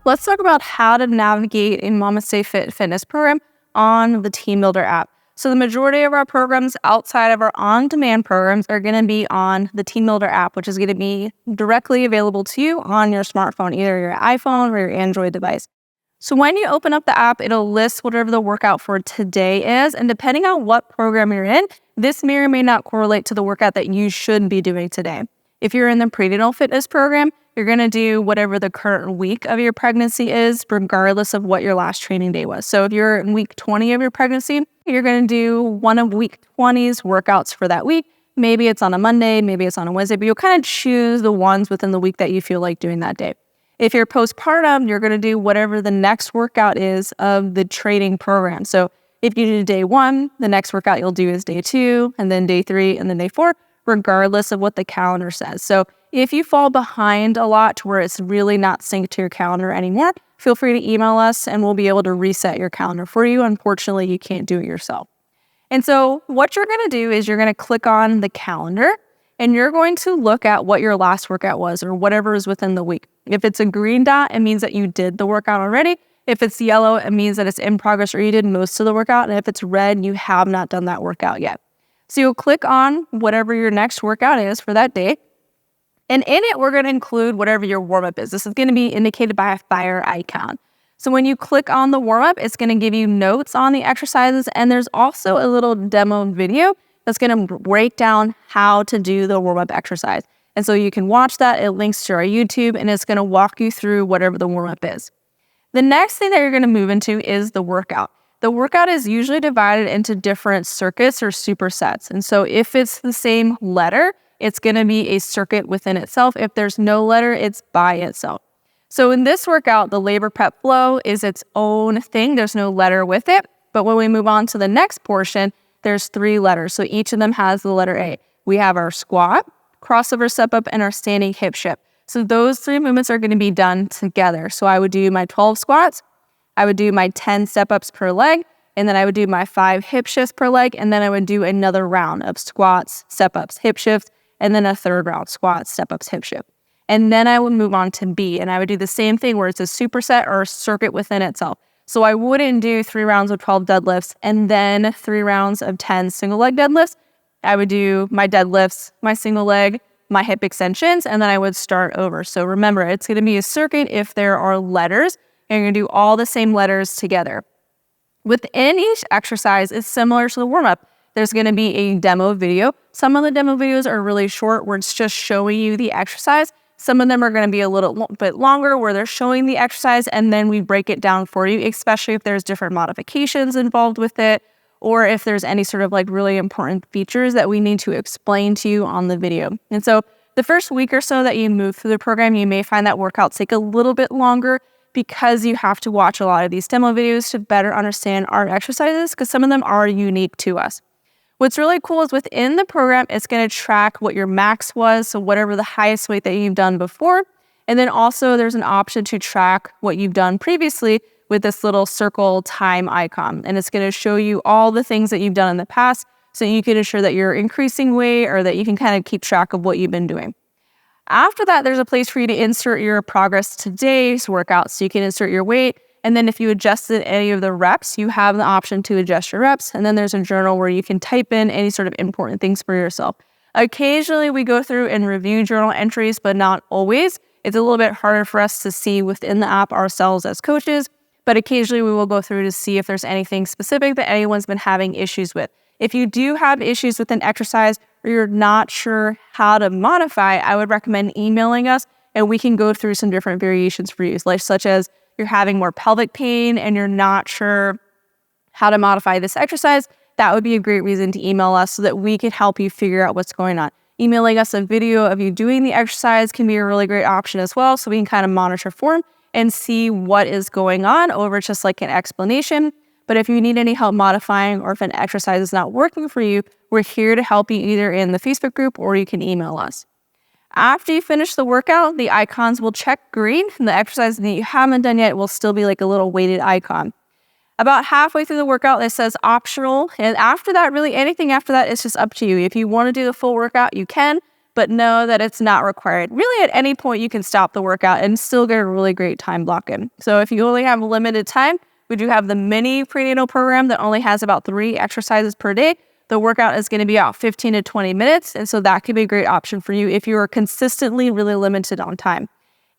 let's talk about how to navigate a MamasteFit fitness program on the Teambuildr app. So the majority of our programs outside of our on-demand programs are going to be on the Teambuildr app, which is going to be directly available to you on your smartphone, either your iPhone or your Android device. So when you open up the app, it'll list whatever the workout for today is. And depending on what program you're in, this may or may not correlate to the workout that you should be doing today. If you're in the Prenatal fitness program, you're going to do whatever the current week of your pregnancy is, regardless of what your last training day was. So if you're in week 20 of your pregnancy, you're going to do one of week 20's workouts for that week. Maybe it's on a Monday, maybe it's on a Wednesday, but you'll kind of choose the ones within the week that you feel like doing that day. If you're postpartum, you're going to do whatever the next workout is of the training program. So if you do day 1, the next workout you'll do is day 2, and then day 3, and then day 4, regardless of what the calendar says. So if you fall behind a lot to where it's really not synced to your calendar anymore, feel free to email us and we'll be able to reset your calendar for you. Unfortunately, you can't do it yourself. And so what you're going to do is you're going to click on the calendar and you're going to look at what your last workout was or whatever is within the week. If it's a green dot, it means that you did the workout already. If it's yellow, it means that it's in progress or you did most of the workout. And if it's red, you have not done that workout yet. So you'll click on whatever your next workout is for that day. And in it, we're going to include whatever your warm-up is. This is going to be indicated by a fire icon. So when you click on the warm-up, it's going to give you notes on the exercises. And there's also a little demo video that's going to break down how to do the warm-up exercise. And so you can watch that. It links to our YouTube, and it's going to walk you through whatever the warm-up is. The next thing that you're going to move into is the workout. The workout is usually divided into different circuits or supersets. And so if it's the same letter, it's going to be a circuit within itself. If there's no letter, it's by itself. So in this workout, the labor prep flow is its own thing. There's no letter with it. But when we move on to the next portion, there's 3 letters. So each of them has the letter A. We have our squat, crossover step up, and our standing hip shift. So those 3 movements are going to be done together. So I would do my 12 squats, I would do my 10 step ups per leg, and then I would do my 5 hip shifts per leg, and then I would do another round of squats, step ups, hip shifts, and then a third round, squats, step ups, hip shift. And then I would move on to B, and I would do the same thing where it's a superset or a circuit within itself. So I wouldn't do 3 rounds of 12 deadlifts and then 3 rounds of 10 single leg deadlifts. I would do my deadlifts, my single leg, my hip extensions, and then I would start over. So remember, it's going to be a circuit if there are letters, and you're going to do all the same letters together. Within each exercise, it's similar to the warm-up. There's going to be a demo video. Some of the demo videos are really short where it's just showing you the exercise. Some of them are going to be a little bit longer where they're showing the exercise and then we break it down for you, especially if there's different modifications involved with it or if there's any sort of like really important features that we need to explain to you on the video. And so the first week or so that you move through the program, you may find that workouts take a little bit longer because you have to watch a lot of these demo videos to better understand our exercises because some of them are unique to us. What's really cool is within the program, it's going to track what your max was, so whatever the highest weight that you've done before. And then also there's an option to track what you've done previously with this little circle time icon. And it's going to show you all the things that you've done in the past so you can ensure that you're increasing weight or that you can kind of keep track of what you've been doing. After that, there's a place for you to insert your progress today's workout. So you can insert your weight. And then if you adjusted any of the reps, you have the option to adjust your reps. And then there's a journal where you can type in any sort of important things for yourself. Occasionally, we go through and review journal entries, but not always. It's a little bit harder for us to see within the app ourselves as coaches, but occasionally we will go through to see if there's anything specific that anyone's been having issues with. If you do have issues with an exercise or you're not sure how to modify, I would recommend emailing us and we can go through some different variations for you, such as you're having more pelvic pain and you're not sure how to modify this exercise. That would be a great reason to email us so that we can help you figure out what's going on. Emailing us a video of you doing the exercise can be a really great option as well, so we can kind of monitor form and see what is going on over just like an explanation. But if you need any help modifying or if an exercise is not working for you, we're here to help you either in the Facebook group or you can email us. After you finish the workout, the icons will check green, and the exercise that you haven't done yet will still be like a little weighted icon. About halfway through the workout, it says optional, and after that, really anything after that is just up to you. If you want to do the full workout, you can, but know that it's not required. Really, at any point, you can stop the workout and still get a really great time block in. So if you only have limited time, we do have the mini prenatal program that only has about 3 exercises per day. The workout is going to be about 15 to 20 minutes, and so that could be a great option for you if you are consistently really limited on time.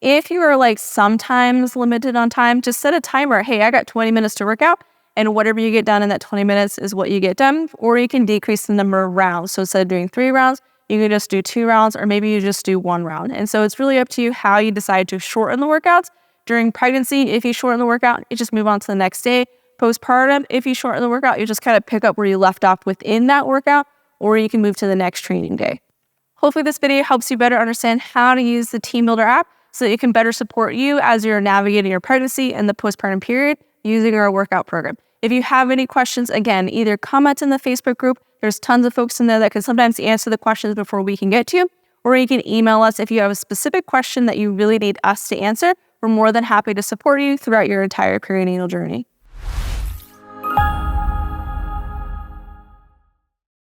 If you are like sometimes limited on time, just set a timer. Hey, I got 20 minutes to work out, and whatever you get done in that 20 minutes is what you get done, or you can decrease the number of rounds. So instead of doing 3 rounds, you can just do 2 rounds, or maybe you just do 1 round. And so it's really up to you how you decide to shorten the workouts. During pregnancy, if you shorten the workout, you just move on to the next day. Postpartum, if you shorten the workout, you just kind of pick up where you left off within that workout, or you can move to the next training day. Hopefully this video helps you better understand how to use the Teambuildr app so that it can better support you as you're navigating your pregnancy and the postpartum period using our workout program. If you have any questions, again, either comment in the Facebook group. There's tons of folks in there that can sometimes answer the questions before we can get to you, or you can email us if you have a specific question that you really need us to answer. We're more than happy to support you throughout your entire perinatal journey.